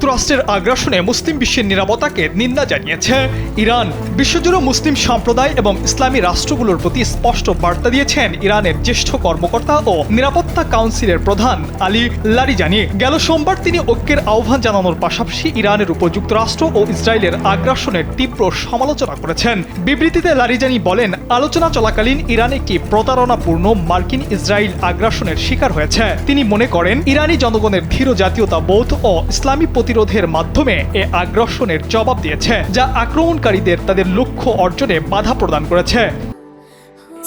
যুক্তরাষ্ট্রের আগ্রাসনে মুসলিম বিশ্বের নিরাপত্তাকে নিন্দা জানিয়েছে ইরান। বিশ্বজুড়ে মুসলিম সম্প্রদায় এবং ইসলামী রাষ্ট্রগুলোর প্রতি স্পষ্ট বার্তা দিয়েছেন ইরানের জ্যেষ্ঠ কর্মকর্তা ও নিরাপত্তা কাউন্সিলের প্রধান আলী লারিজানি। গেল সোমবার তিনি ঐক্যের আহ্বান জানানোর পাশাপাশি ইরানের উপর যুক্তরাষ্ট্র ও ইসরায়েলের আগ্রাসনের তীব্র সমালোচনা করেছেন। বিবৃতিতে লারিজানি বলেন, আলোচনা চলাকালীন ইরান একটি প্রতারণাপূর্ণ মার্কিন ইসরায়েল আগ্রাসনের শিকার হয়েছে। তিনি মনে করেন ইরানি জনগণের ধীর জাতীয়তাবোধ ও ইসলামী প্রতিরোধের মাধ্যমে এ আগ্রাসনের জবাব দিয়েছে, যা আক্রমণকারীদের তাদের লক্ষ্য অর্জনে বাধা প্রদান করেছে।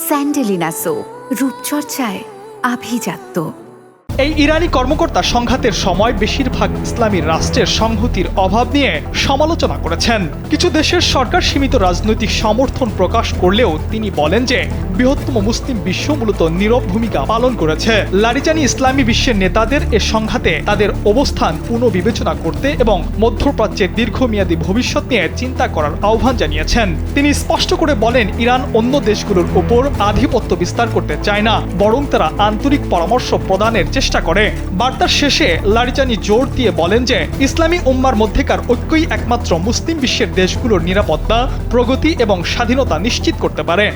স্যান্ডেলিনা সো, রূপচর্চায় আভিজাত্য। এই ইরানি কর্মকর্তা সংঘাতের সময় বেশিরভাগ ইসলামী রাষ্ট্রের সংহতির অভাব নিয়ে সমালোচনা করেছেন। কিছু দেশের সরকার সীমিত রাজনৈতিক সমর্থন প্রকাশ করলেও তিনি বলেন যে বৃহত্তম মুসলিম বিশ্ব মূলত নীরব ভূমিকা পালন করেছে। লারিজানি ইসলামী বিশ্বের নেতাদের এ সংঘাতে তাদের অবস্থান পুনর্বিবেচনা করতে এবং মধ্যপ্রাচ্যের দীর্ঘমেয়াদী ভবিষ্যৎ নিয়ে চিন্তা করার আহ্বান জানিয়েছেন। তিনি স্পষ্ট করে বলেন, ইরান অন্য দেশগুলোর উপর আধিপত্য বিস্তার করতে চায় না, বরং তারা আন্তরিক পরামর্শ প্রদানের চেষ্টা করে। বার্তার শেষে লারিজানি জোর দিয়ে বলেন যে ইসলামী উম্মার মধ্যেকার ঐক্যই একমাত্র মুসলিম বিশ্বের দেশগুলোর নিরাপত্তা, প্রগতি এবং স্বাধীনতা নিশ্চিত করতে পারে।